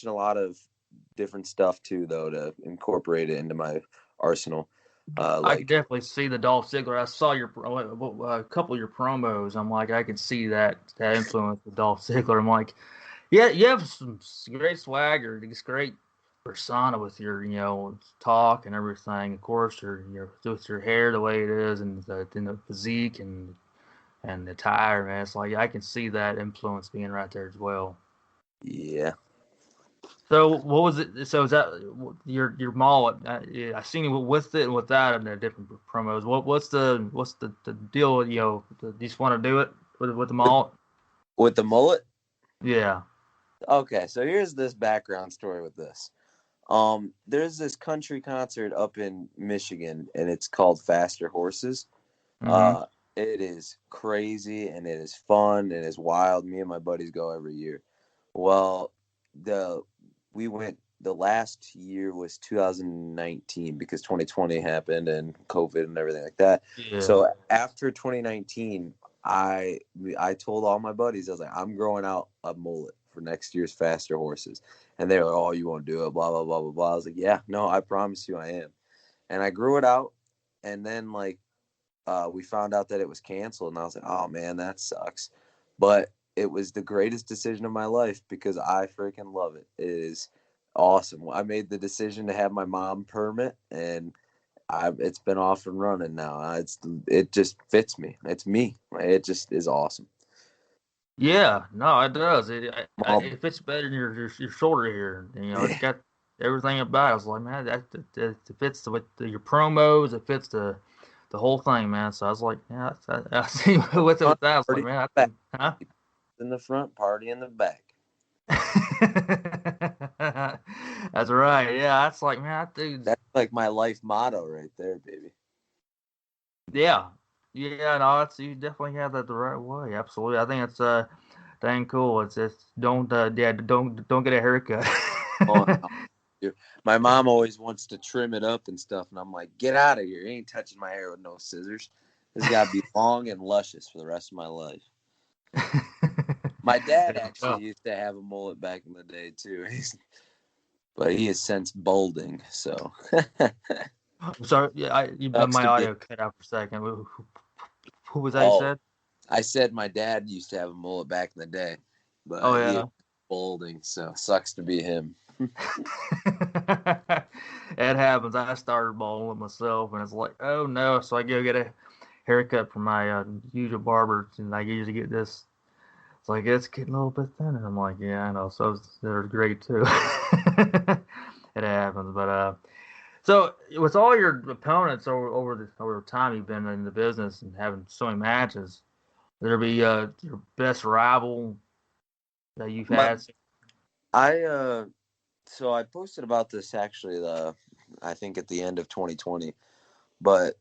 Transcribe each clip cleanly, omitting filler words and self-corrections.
a lot of different stuff too, though, to incorporate it into my arsenal. I could Like, definitely see the Dolph Ziggler. I saw a couple of your promos. I'm like, I could see that influence with Dolph Ziggler. I'm like, yeah, you have some great swagger, this great persona with your talk and everything. Of course, your with your hair the way it is, and the physique and the attire, man. It's like I can see that influence being right there as well. yeah. So what was it? So is that your mullet? Yeah, I seen you with it and without in the different promos. What's the deal? Do you just want to do it with the With mullet? with the mullet. Yeah. Okay, so here's this background story with this. There's this country concert up in Michigan, and it's called Faster Horses. Mm-hmm. Uh, it is crazy and it is fun and it's wild. Me and my buddies go every year. Well, the we went. The last year was 2019 because 2020 happened and COVID and everything like that. Yeah. So after 2019, I I told all my buddies, I was like, I'm growing out a mullet for next year's Faster Horses, and they were like, "Oh, you won't do it?" Blah blah blah blah blah. I was like, "Yeah, no, I promise you, I am." And I grew it out, and then like we found out that it was canceled, and I was like, "Oh man, that sucks." But it was the greatest decision of my life because I freaking love it. It is awesome. I made the decision to have my mom permit, and it's been off and running now. It just fits me. It's me. It just is awesome. Yeah. No, it does. All, It fits better than your shoulder here. It's got everything about it. I was like, man, that fits with your promos. It fits the whole thing, man. So I was like, yeah, I see with it front with that. I was like, party man, I back think, huh? in the front, party in the back. That's right. Yeah, that's like, man, that dude's, That's like my life motto right there, baby. yeah, yeah. No, it's you definitely have that the right way. Absolutely. I think it's dang cool. It's don't yeah, don't get a haircut. Oh, no. My mom always wants to trim it up and stuff, and I'm like, get out of here! You ain't touching my hair with no scissors. This got to be long and luscious for the rest of my life. My There dad you actually go. used to have a mullet back in the day too, but he has since balding, so I'm sorry. Yeah, sucks my to be. audio cut out for a second. Who was that you Oh, said? I said my dad used to have a mullet back in the day, Oh but he is yeah. balding, so sucks to be him. It happens. I started balding with myself, and it's like, oh no. So I go get a haircut from my usual barber, and I usually get this. It's like it's getting a little bit thinner. I'm like, yeah, I know. So they're great too. It happens, but so with all your opponents over time you've been in the business and having so many matches, there be your best rival that you've My, had. I so I posted about this actually I think at the end of 2020, but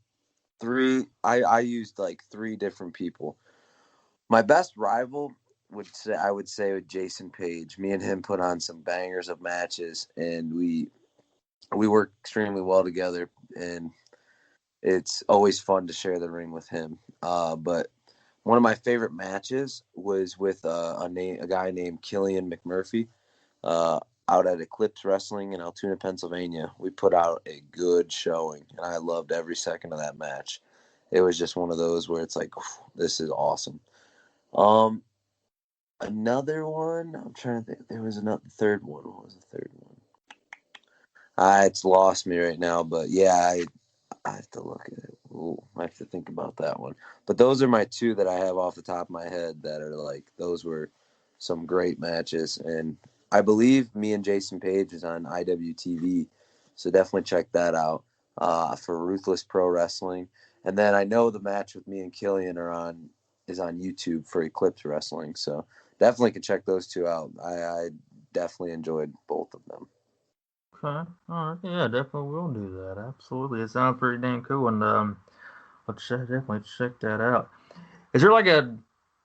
I used like three different people. My best rival would say with Jason Page. Me and him put on some bangers of matches, and we work extremely well together, and it's always fun to share the ring with him. But one of my favorite matches was with a guy named Killian McMurphy uh, out at Eclipse Wrestling in Altoona, Pennsylvania. We put out a good showing, and I loved every second of that match. It was just one of those where it's like, this is awesome. Um, Another one. I'm trying to think. There was another third one. What was the third one? It's lost me right now, but yeah, I have to look at it. Ooh, I have to think about that one. But those are my two that I have off the top of my head that are like those were some great matches, and I believe me and Jason Page is on IWTV, so definitely check that out for Ruthless Pro Wrestling. And then I know the match with me and Killian is on YouTube for Eclipse Wrestling, so definitely can check those two out. I definitely enjoyed both of them. Okay, all right, yeah, definitely will do that. Absolutely, it sounds pretty damn cool, and definitely check that out. Is there like a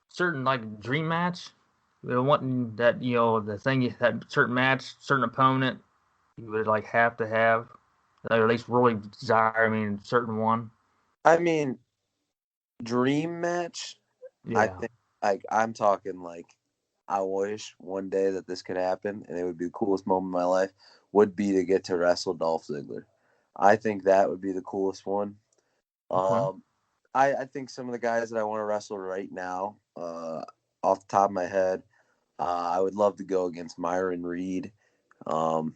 certain like dream match? Wanting that the thing that certain match, certain opponent you would like have to have, or at least really desire. I mean, certain one. I mean, dream match. I Yeah. think like I'm talking like I wish one day that this could happen, and it would be the coolest moment of my life, would be to get to wrestle Dolph Ziggler. I think that would be the coolest one. Okay. Um, I think some of the guys that I want to wrestle right now, off the top of my head, I would love to go against Myron Reed. Um,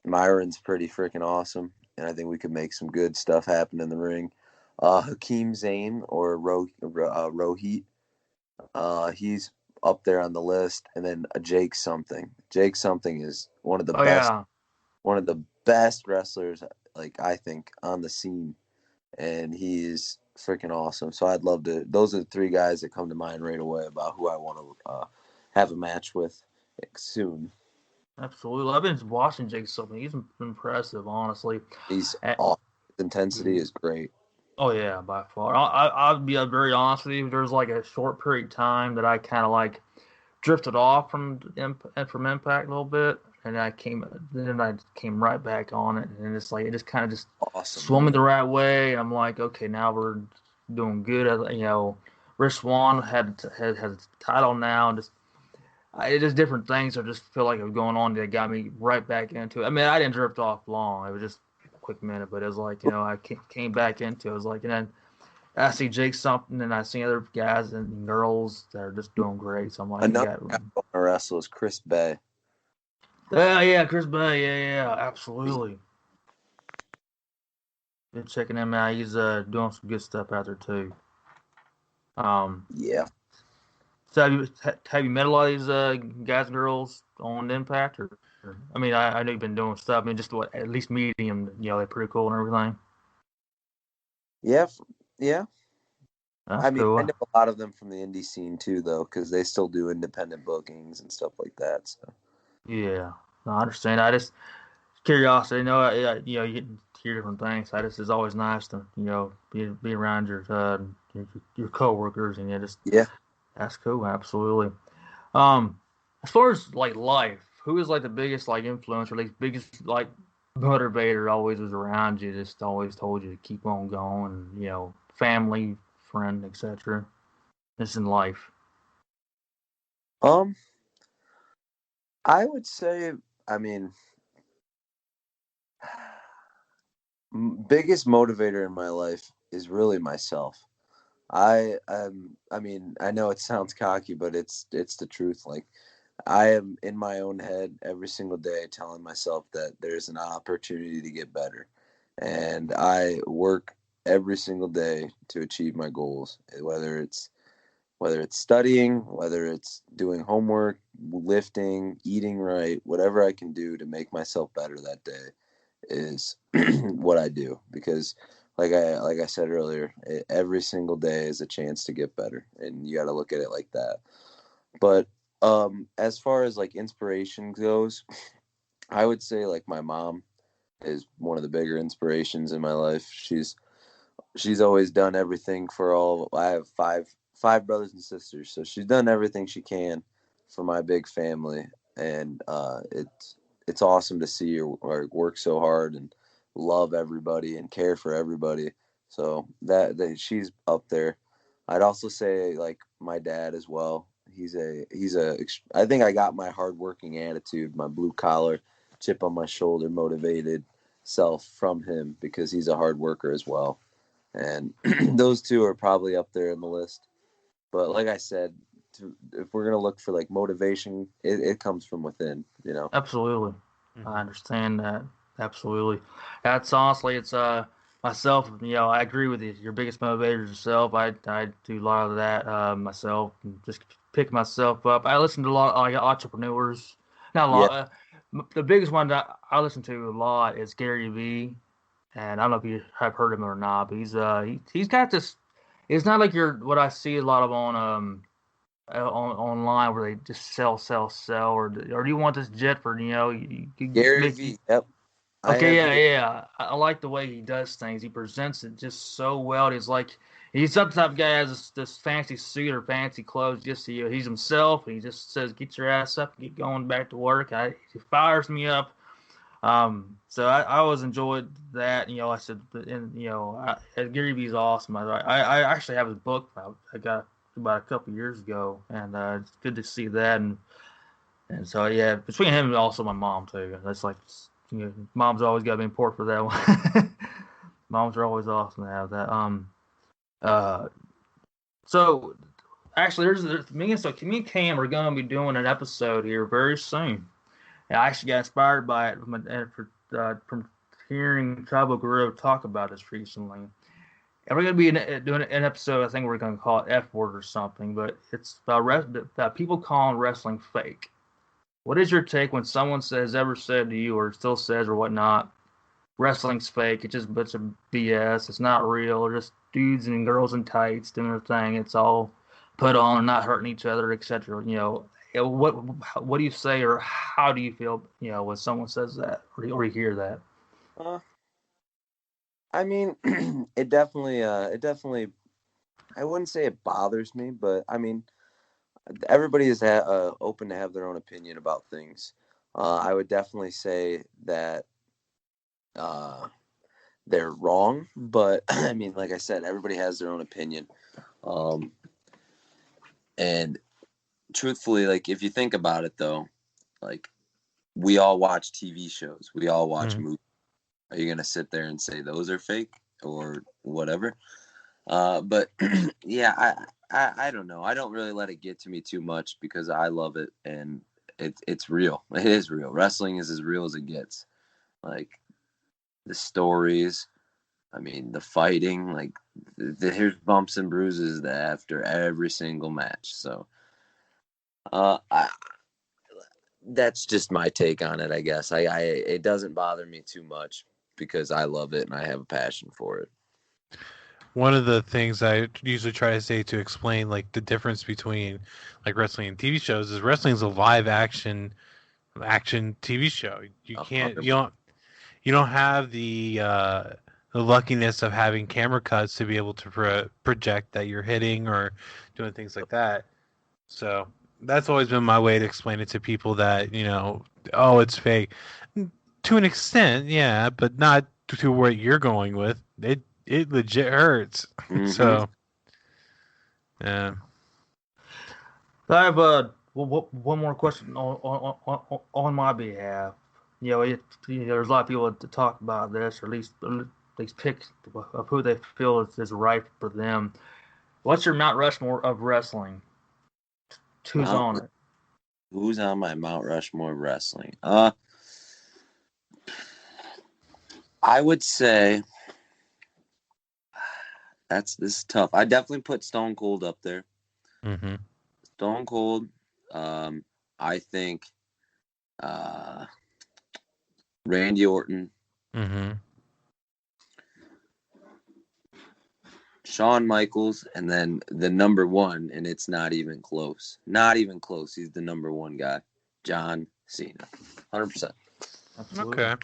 Myron's pretty freaking awesome, and I think we could make some good stuff happen in the ring. Hakeem Zayn or Rohit, he's up there on the list, and then Jake something. Jake something is Oh yeah, one of the best wrestlers, like I think, on the scene, and he's freaking awesome. So I'd love to. Those are the three guys that come to mind right away about who I want to have a match with soon. absolutely. I've been watching Jake something. He's impressive, honestly. He's Uh, awesome. His intensity yeah. is great. Oh yeah, by far. I'll be very honest with you. There's like a short period of time that I kind of like drifted off from Impact a little bit, and I came right back on it, and it's like it just kind of just Awesome. swung me the right way. And I'm like, okay, now we're doing good. Rich Swann has a title now, and it just different things. I just feel like it was going on that got me right back into it. I mean, I didn't drift off long. It was just a quick minute, but it was like I came back into it. It was like, and then I see Jake something, and I see other guys and girls that are just doing great. So I'm like, Another guy I want to wrestle is Chris Bay. yeah, Chris Bay, yeah, absolutely. Been checking him out. He's doing some good stuff out there too. Um, Yeah. so have you met a lot of these guys and girls on Impact, or I mean, I know you've been doing stuff. I mean, just what at least meeting them, they're pretty cool and everything. Yeah. Yeah. That's I mean, I cool. know a lot of them from the indie scene too, though, because they still do independent bookings and stuff like that. So Yeah, no, I understand. I just curiosity. You get to hear different things. I just it's always nice to be around your coworkers and just yeah. that's cool. Absolutely. Um, as far as like life, who is like the biggest like influence or like biggest like motivator always was around you, just always told you to keep on going, family, friend, etc. Just in life. Um, I would say, I mean, biggest motivator in my life is really myself. I mean, I know it sounds cocky, but it's the truth. Like, I am in my own head every single day telling myself that there's an opportunity to get better. And I work every single day to achieve my goals, whether it's studying, whether it's doing homework, lifting, eating right, whatever I can do to make myself better that day is what I do because like I said earlier, every single day is a chance to get better and you got to look at it like that. But as far as like inspiration goes, I would say like my mom is one of the bigger inspirations in my life. She's always done everything for all. I have five brothers and sisters, so she's done everything she can for my big family, and it's awesome to see her work so hard and love everybody and care for everybody. So that she's up there. I'd also say like my dad as well. He's a I think I got my hardworking attitude, my blue collar, chip on my shoulder, motivated self from him because he's a hard worker as well. And those two are probably up there in the list. But like I said, if we're gonna look for like motivation, it comes from within. You know. Absolutely. I Hmm. understand that. Absolutely. That's honestly, it's myself. I agree with you. Your biggest motivator is yourself. I do a lot of that myself. And just pick myself up. I listen to a lot of like entrepreneurs. Not a Yeah, lot. The biggest one that I listen to a lot is Gary Vee, and I don't know if you have heard of him or not, but he's got this. It's not like you're what I see a lot of on online where they just sell, or do you want this jet for you Gary make you V. Yep, I okay, have yeah, Gary. yeah. I like the way he does things. He presents it just so well. He's like he's some type of guy has this fancy suit or fancy clothes. Just he's himself. He just says, "Get your ass up, and get going back to work." He fires me up. So I always enjoyed that. I said, and Gary Vee's awesome. I actually have his book. I got about a couple years ago, and it's good to see that. And so yeah, between him and also my mom too. That's like, mom's always got to be important for that one. Moms are always awesome to have that. Uh, so actually, me and Cam are going to be doing an episode here very soon. And I actually got inspired by it from hearing Chavo Guerrero talk about this recently. And we're going to be doing an episode. I think we're going to call it F word or something, but it's about people calling wrestling fake. What is your take when someone ever said to you, or still says, or whatnot, wrestling's fake? It's just a bunch of BS. It's not real. Or just dudes and girls in tights doing their thing. It's all put on and not hurting each other, etc. What do you say, or how do you feel? When someone says that, or you hear that? Uh, I mean, it definitely. I wouldn't say it bothers me, but I mean, everybody is open to have their own opinion about things. I would definitely say that uh, they're wrong, but I mean, like I said, everybody has their own opinion. Um, and truthfully, like if you think about it, though, like we all watch TV shows, we all watch Mm. movies. Are you gonna sit there and say those are fake or whatever? But yeah, I don't know. I don't really let it get to me too much because I love it and it's real. It is real. Wrestling is as real as it gets. Like the stories, I mean, the fighting, like here's bumps and bruises after every single match. So, I, that's just my take on it. I guess it doesn't bother me too much because I love it and I have a passion for it. One of the things I usually try to say to explain like the difference between like wrestling and TV shows is wrestling is a live action TV show. You can't 100%. you don't have the luckiness of having camera cuts to be able to project that you're hitting or doing things like that. So that's always been my way to explain it to people that oh, it's fake. To an extent, yeah, but not to where you're going with it. It legit hurts. Mm-hmm. So yeah. I have one more question on my behalf. There's a lot of people to talk about this, or at least pick of who they feel is right for them. What's your Mount Rushmore of wrestling? Who's Mount, on it? who's on my Mount Rushmore wrestling? I would say this is tough. I definitely put Stone Cold up there. Mm-hmm. Stone Cold. I think Randy Orton, Mm-hmm. Shawn Michaels, and then the number one, and it's not even close. Not even close. He's the number one guy, John Cena. 100%. Absolutely. Okay.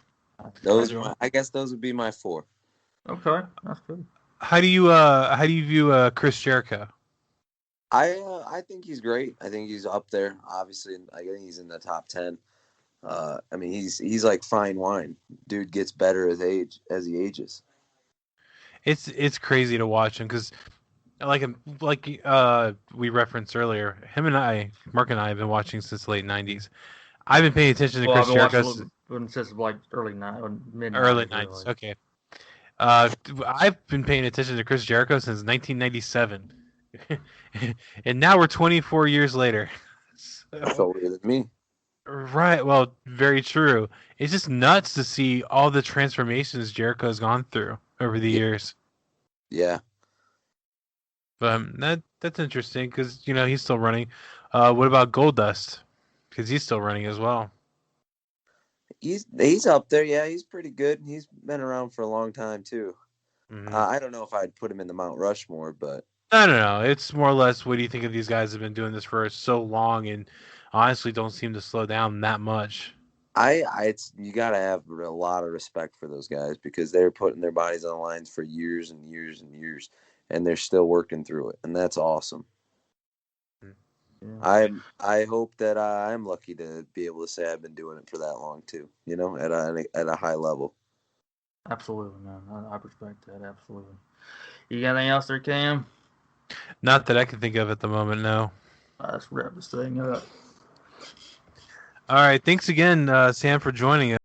I guess those would be my four. Okay, that's good. How do you view Chris Jericho? I think he's great. I think he's up there. Obviously, I think he's in the top 10. I mean, he's like fine wine. Dude gets better as he ages. It's crazy to watch him because like we referenced earlier, Mark and I have been watching since the late '90s. I've been paying attention to Well, I've Chris been watching Jericho since like mid early '90s, '90s. really. Okay. I've been paying attention to Chris Jericho since 1997, and now we're 24 years later. That's So, older than me. right. Well, very true. It's just nuts to see all the transformations Jericho's gone through over the Yeah. years. Yeah. But that's interesting because he's still running. What about Goldust? Because he's still running as well. He's up there. Yeah, he's pretty good. He's been around for a long time too. Mm-hmm. I don't know if I'd put him in the Mount Rushmore, but No. It's more or less. What do you think of these guys that have been doing this for so long and honestly don't seem to slow down that much? it's you gotta have a lot of respect for those guys because they're putting their bodies on the lines for years and years and years, and they're still working through it, and that's awesome. Yeah. I hope that I'm lucky to be able to say I've been doing it for that long too. At a high level. Absolutely, man. I respect that. Absolutely. You got anything else there, Cam? Not that I can think of at the moment, no. Let's wrap this thing up. All right. Thanks again, Sam, for joining us.